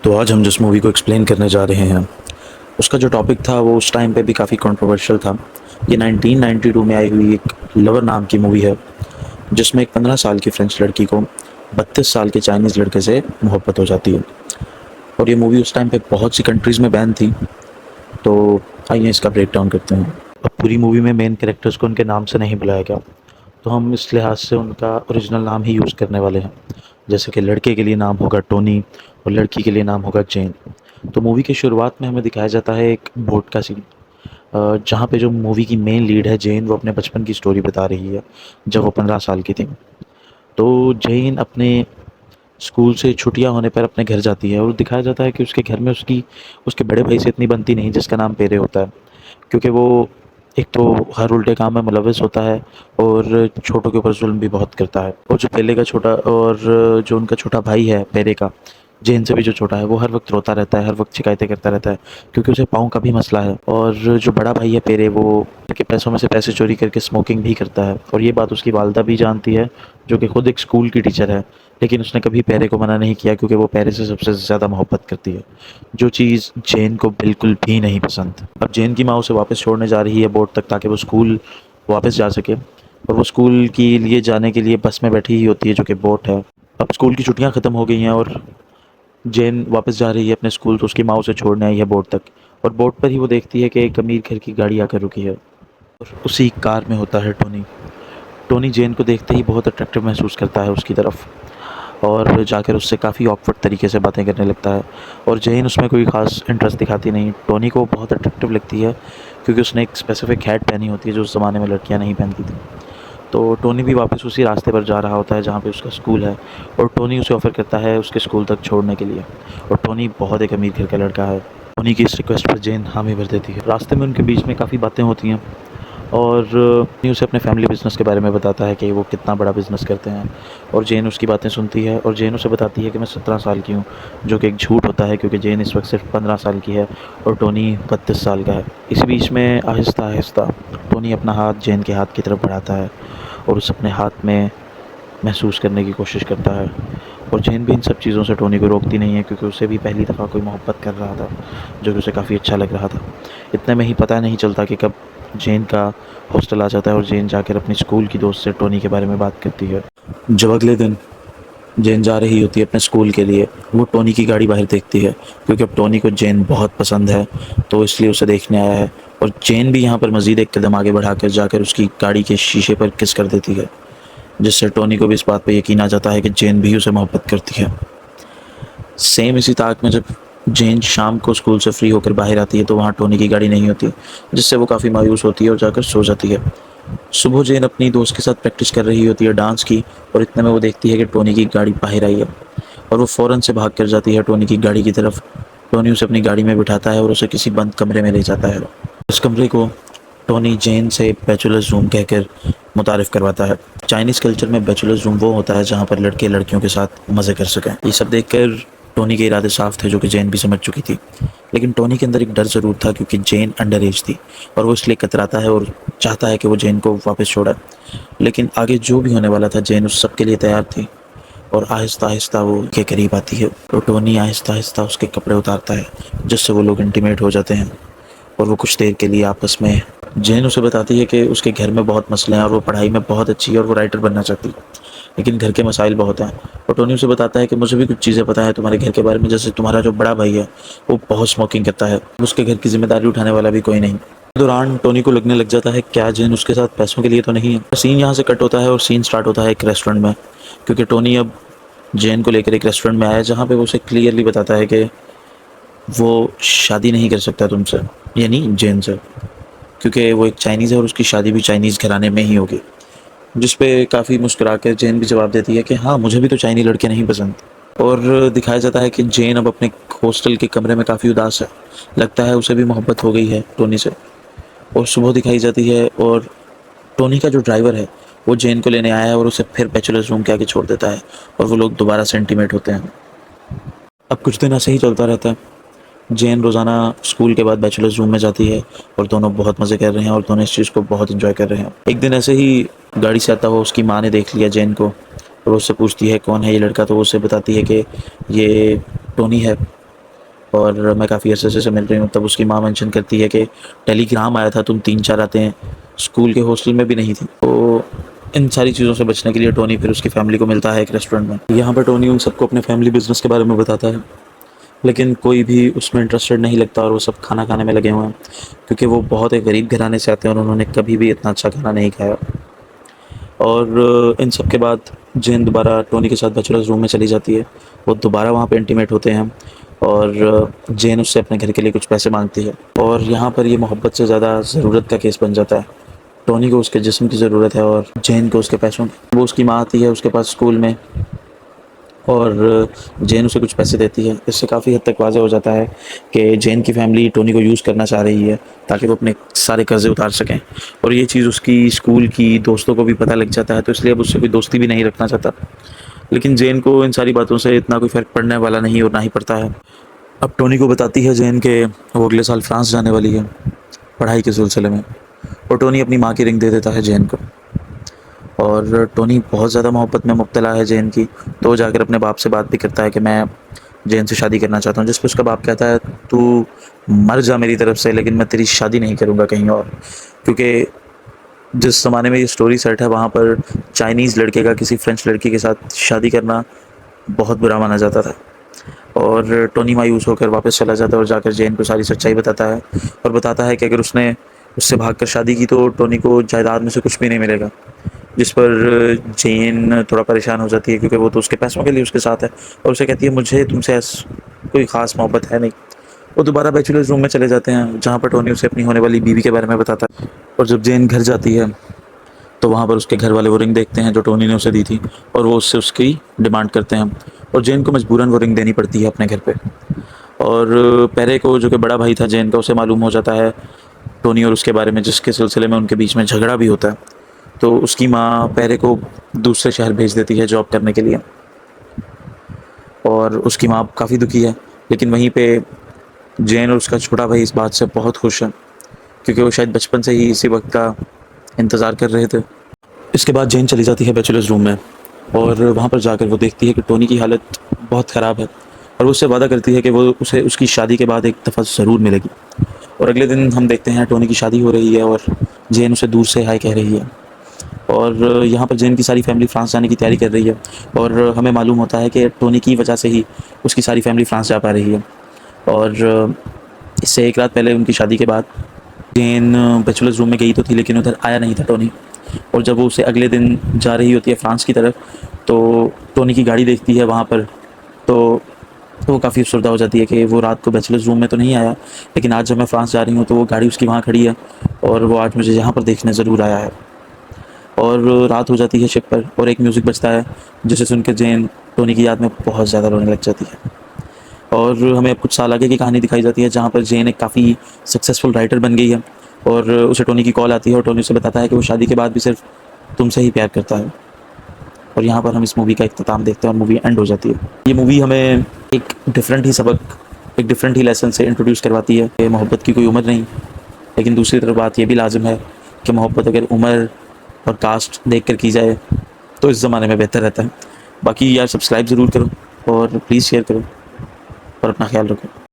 तो आज हम जिस मूवी को एक्सप्लेन करने जा रहे हैं उसका जो टॉपिक था वो उस टाइम पे भी काफ़ी कंट्रोवर्शियल था। ये 1992 में आई हुई एक लवर नाम की मूवी है जिसमें एक 15 साल की फ्रेंच लड़की को 32 साल के चाइनीज़ लड़के से मोहब्बत हो जाती है। और ये मूवी उस टाइम पे बहुत सी कंट्रीज़ में बैन थी। तो आइए इसका ब्रेक डाउन करते हैं। अब पूरी मूवी में मेन कैरेक्टर्स को उनके नाम से नहीं बुलाया गया, तो हम इस लिहाज से उनका ओरिजिनल नाम ही यूज़ करने वाले हैं। जैसे कि लड़के के लिए नाम होगा टोनी और लड़की के लिए नाम होगा जेन। तो मूवी की शुरुआत में हमें दिखाया जाता है एक बोट का सीन, जहाँ पे जो मूवी की मेन लीड है जेन, वो अपने बचपन की स्टोरी बता रही है जब वो 15 साल की थी। तो जेन अपने स्कूल से छुट्टियां होने पर अपने घर जाती है और दिखाया जाता है कि उसके घर में उसकी उसके बड़े भाई से इतनी बनती नहीं जिसका नाम पेरे होता है, क्योंकि वो एक तो हर उल्टे काम में मुलविस होता है और छोटों के ऊपर जुल्म भी बहुत करता है। और जो पेले का छोटा और जो उनका छोटा भाई है पेरे का, जेन से भी जो छोटा है, वो हर वक्त रोता रहता है, हर वक्त शिकायतें करता रहता है क्योंकि उसे पाँव का भी मसला है। और जो बड़ा भाई है पेरे, वो के पैसों में से पैसे चोरी करके स्मोकिंग भी करता है और ये बात उसकी वालदा भी जानती है जो कि खुद एक स्कूल की टीचर है। लेकिन उसने कभी पेरे को मना नहीं किया क्योंकि वो पेरे से सबसे ज़्यादा मोहब्बत करती है, जो चीज़ जेन को बिल्कुल भी नहीं पसंद। अब जेन की माँ उसे वापस छोड़ने जा रही है बोर्ड तक ताकि वो स्कूल वापस जा सके, और वो स्कूल के लिए जाने के लिए बस में बैठी ही होती है जो कि बोट है। अब स्कूल की छुट्टियां ख़त्म हो गई हैं और जेन वापस जा रही है अपने स्कूल, तो उसकी माँ उसे छोड़ने आई है बोट तक। और बोट पर ही वो देखती है कि एक अमीर घर की गाड़ी आकर रुकी है और उसी कार में होता है टोनी। टोनी जेन को देखते ही बहुत अट्रैक्टिव महसूस करता है उसकी तरफ और जाकर उससे काफ़ी ऑकवर्ड तरीके से बातें करने लगता है। और जेन उसमें कोई ख़ास इंटरेस्ट दिखाती नहीं, टोनी को बहुत अट्रैक्टिव लगती है क्योंकि उसने एक स्पेसिफिक हैट पहनी होती है जो उस ज़माने में लड़कियां नहीं पहनती थी। तो टोनी भी वापस उसी रास्ते पर जा रहा होता है जहाँ पे उसका स्कूल है और टोनी उसे ऑफ़र करता है उसके स्कूल तक छोड़ने के लिए। और टोनी बहुत एक अमीर घर का लड़का है। टोनी की इस रिक्वेस्ट पर जेन हामी भर देती है। रास्ते में उनके बीच में काफ़ी बातें होती हैं और टोनी उसे अपने फैमिली बिजनेस के बारे में बताता है कि वो कितना बड़ा बिज़नेस करते हैं। और जेन उसकी बातें सुनती है और जेन उसे बताती है कि मैं 17 साल की हूँ, जो कि एक झूठ होता है क्योंकि जेन इस वक्त सिर्फ 15 साल की है और टोनी 32 साल का है। इसी बीच में आहिस्ता आहिस्ता टोनी अपना हाथ जेन के हाथ की तरफ बढ़ाता है और उसे अपने हाथ में महसूस करने की कोशिश करता है। और जेन भी इन सब चीज़ों से टोनी को रोकती नहीं है क्योंकि उसे भी पहली दफ़ा कोई मोहब्बत कर रहा था जो कि उसे काफ़ी अच्छा लग रहा था। इतने में ही पता नहीं चलता कि कब जेन का हॉस्टल आ जाता है और जेन जाकर अपनी स्कूल की दोस्त से टोनी के बारे में बात करती है। जब अगले दिन जेन जा रही होती है अपने स्कूल के लिए, वो टोनी की गाड़ी बाहर देखती है क्योंकि अब टोनी को जेन बहुत पसंद है, तो इसलिए उसे देखने आया है। और जेन भी यहाँ पर मज़ीद एक कदम आगे बढ़ाकर जाकर उसकी गाड़ी के शीशे पर किस कर देती है, जिससे टोनी को भी इस बात पर यकीन आ जाता है कि जेन भी उसे मोहब्बत करती है। सेम इसी ताक में जब जेन शाम को स्कूल से फ्री होकर बाहर आती है तो वहाँ टोनी की गाड़ी नहीं होती, जिससे वो काफ़ी मायूस होती है और जाकर सो जाती है। सुबह जेन अपनी दोस्त के साथ प्रैक्टिस कर रही होती है डांस की, और इतने में वो देखती है कि टोनी की गाड़ी बाहर आई है और वो फ़ौरन से भाग कर जाती है टोनी की गाड़ी की तरफ। टोनी उसे अपनी गाड़ी में बिठाता है और उसे किसी बंद कमरे में ले जाता है। उस कमरे को टोनी जेन से बैचलर्स रूम कहकर मुतारिफ़ करवाता है। चाइनीज़ कल्चर में बैचलर्स रूम वो होता है जहाँ पर लड़के लड़कियों के साथ मज़े कर सकें। ये सब देखकर टोनी के इरादे साफ थे जो कि जेन भी समझ चुकी थी, लेकिन टोनी के अंदर एक डर ज़रूर था क्योंकि जेन अंडर एज थी और वो इसलिए कतराता है और चाहता है कि वो जेन को वापस छोड़े। लेकिन आगे जो भी होने वाला था जेन उस सब के लिए तैयार थी और आहिस्ता आहिस्ता वो के करीब आती है और टोनी आहिस्ता आहिस्ता उसके कपड़े उतारता है, जिससे वो लोग इंटीमेट हो जाते हैं और वो कुछ देर के लिए आपस में। जेन उसे बताती है कि उसके घर में बहुत मसले हैं और वो पढ़ाई में बहुत अच्छी है और वो राइटर बनना चाहती है, लेकिन घर के मसाइल बहुत हैं। और टोनी उसे बताता है कि मुझे भी कुछ चीज़ें पता है तुम्हारे घर के बारे में, जैसे तुम्हारा जो बड़ा भाई है वो बहुत स्मोकिंग करता है, उसके घर की जिम्मेदारी उठाने वाला भी कोई नहीं। इस दौरान टोनी को लगने लग जाता है क्या जेन उसके साथ पैसों के लिए तो नहीं है। सीन यहाँ से कट होता है और सीन स्टार्ट होता है एक रेस्टोरेंट में, क्योंकि टोनी अब जेन को लेकर एक रेस्टोरेंट में आया है जहाँ पे वो उसे क्लियरली बताता है कि वो शादी नहीं कर सकता तुमसे, यानी जेन से, क्योंकि वो एक चाइनीज़ है और उसकी शादी भी चाइनीज़ घराने में ही होगी। जिस पे काफ़ी मुस्कुरा कर जेन भी जवाब देती है कि हाँ, मुझे भी तो चाइनी लड़के नहीं पसंद। और दिखाया जाता है कि जेन अब अपने हॉस्टल के कमरे में काफ़ी उदास है, लगता है उसे भी मोहब्बत हो गई है टोनी से। और सुबह दिखाई जाती है और टोनी का जो ड्राइवर है वो जेन को लेने आया है और उसे फिर बैचलर्स रूम के आगे छोड़ देता है और वो लोग दोबारा से इंटीमेट होते हैं। अब कुछ दिन ऐसे ही चलता रहता है। जेन रोज़ाना स्कूल के बाद बैचलर्स रूम में जाती है और दोनों बहुत मज़े कर रहे हैं और दोनों इस चीज़ को बहुत इंजॉय कर रहे हैं। एक दिन ऐसे ही गाड़ी से आता हुआ उसकी माँ ने देख लिया जेन को और उससे पूछती है कौन है ये लड़का, तो वो उसे बताती है कि ये टोनी है और मैं काफ़ी अरसे से मिल रही हूँ। तब उसकी माँ मेंशन करती है कि टेलीग्राम आया था, तुम 3-4 आते हैं, स्कूल के हॉस्टल में भी नहीं थी। तो इन सारी चीज़ों से बचने के लिए टोनी फिर उसकी फैमिली को मिलता है एक रेस्टोरेंट में। यहाँ पर टोनी उन सबको अपने फैमिली बिजनेस के बारे में बताता है, लेकिन कोई भी उसमें इंटरेस्टेड नहीं लगता और वो सब खाना खाने में लगे हुए हैं, क्योंकि वो बहुत एक गरीब घराने से आते हैं और उन्होंने कभी भी इतना अच्छा खाना नहीं खाया। और इन सब के बाद जेन दोबारा टोनी के साथ बैचलर्स रूम में चली जाती है। वो दोबारा वहाँ पे इंटीमेट होते हैं और जेन उससे अपने घर के लिए कुछ पैसे मांगती है। और यहाँ पर ये मोहब्बत से ज़्यादा ज़रूरत का केस बन जाता है। टोनी को उसके जिस्म की ज़रूरत है और जेन को उसके पैसों की। वो उसकी माँ आती है उसके पास स्कूल में और जेन उसे कुछ पैसे देती है। इससे काफ़ी हद तक वाज़ेह हो जाता है कि जेन की फैमिली टोनी को यूज़ करना चाह रही है ताकि वो अपने सारे कर्ज़े उतार सकें। और ये चीज़ उसकी स्कूल की दोस्तों को भी पता लग जाता है, तो इसलिए अब उससे कोई दोस्ती भी नहीं रखना चाहता। लेकिन जेन को इन सारी बातों से इतना कोई फ़र्क पड़ने वाला नहीं और ना ही पड़ता है। अब टोनी को बताती है जेन के वो अगले साल फ्रांस जाने वाली है पढ़ाई के सिलसिले में, और टोनी अपनी माँ की रिंग दे देता है जेन को। और टोनी बहुत ज़्यादा मोहब्बत में मुब्तला है जेन की, तो वो जाकर अपने बाप से बात भी करता है कि मैं जेन से शादी करना चाहता हूँ। जिस पे उसका बाप कहता है तू मर जा मेरी तरफ से, लेकिन मैं तेरी शादी नहीं करूँगा कहीं और। क्योंकि जिस ज़माने में ये स्टोरी सेट है वहाँ पर चाइनीज़ लड़के का किसी फ्रेंच लड़की के साथ शादी करना बहुत बुरा माना जाता था। और टोनी मायूस होकर वापस चला जाता है और जाकर जेन को सारी सच्चाई बताता है और बताता है कि अगर उसने उससे भागकर शादी की तो टोनी को जायदाद में से कुछ भी नहीं मिलेगा। जिस पर जेन थोड़ा परेशान हो जाती है, क्योंकि वो तो उसके पैसों के लिए उसके साथ है, और उसे कहती है मुझे तुमसे कोई ख़ास मोहब्बत है नहीं। वो दोबारा बैचलर्स रूम में चले जाते हैं जहाँ पर टोनी उसे अपनी होने वाली बीवी के बारे में बताता है। और जब जेन घर जाती है तो वहाँ पर उसके घर वाले वो रिंग देखते हैं जो टोनी ने उसे दी थी, और वो उससे उसकी डिमांड करते हैं और जेन को मजबूरन वो रिंग देनी पड़ती है अपने घर पे। और पेरे को, जो कि बड़ा भाई था जेन का, उसे मालूम हो जाता है टोनी और उसके बारे में, जिसके सिलसिले में उनके बीच में झगड़ा भी होता है। तो उसकी माँ पेरे को दूसरे शहर भेज देती है जॉब करने के लिए, और उसकी माँ काफ़ी दुखी है। लेकिन वहीं पे जेन और उसका छोटा भाई इस बात से बहुत खुश है, क्योंकि वो शायद बचपन से ही इसी वक्त का इंतज़ार कर रहे थे। इसके बाद जेन चली जाती है बैचलर्स रूम में, और वहाँ पर जाकर वो देखती है कि टोनी की हालत बहुत ख़राब है, और वो उससे वादा करती है कि वो उसे उसकी शादी के बाद एक दफ़ा ज़रूर मिलेगी। और अगले दिन हम देखते हैं टोनी की शादी हो रही है और जेन उसे दूर से हाय कह रही है। और यहाँ पर जेन की सारी फैमिली फ्रांस जाने की तैयारी कर रही है, और हमें मालूम होता है कि टोनी की वजह से ही उसकी सारी फैमिली फ्रांस जा पा रही है। और इससे एक रात पहले उनकी शादी के बाद जेन बैचलर्स रूम में गई तो थी, लेकिन उधर आया नहीं था टोनी। और जब वो उसे अगले दिन जा रही होती है फ्रांस की तरफ, तो टोनी की गाड़ी देखती है वहाँ पर, तो वो काफ़ी अफसरदा हो जाती है कि वो रात को बैचलर्स रूम में तो नहीं आया, लेकिन आज जब मैं फ़्रांस जा रही हूँ तो वो गाड़ी उसकी वहाँ खड़ी है, और वो आज मुझे यहाँ पर देखने ज़रूर आया है। और रात हो जाती है शिप पर, और एक म्यूज़िक बजता है जिसे सुन के जेन टोनी की याद में बहुत ज़्यादा रोने लग जाती है। और हमें अब कुछ साल आगे की कहानी दिखाई जाती है जहाँ पर जेन एक काफ़ी सक्सेसफुल राइटर बन गई है, और उसे टोनी की कॉल आती है और टोनी उसे बताता है कि वो शादी के बाद भी सिर्फ तुमसे ही प्यार करता है। और यहाँ पर हम इस मूवी का इख्तिताम देखते हैं और मूवी एंड हो जाती है। ये मूवी हमें एक डिफरेंट ही सबक, एक डिफरेंट ही लेसन से इंट्रोड्यूस करवाती है कि मोहब्बत की कोई उम्र नहीं, लेकिन दूसरी तरफ बात ये भी लाजिम है कि मोहब्बत अगर उम्र और कास्ट देख कर की जाए तो इस ज़माने में बेहतर रहता है। बाकी यार सब्सक्राइब ज़रूर करो और प्लीज़ शेयर करो और अपना ख्याल रखो।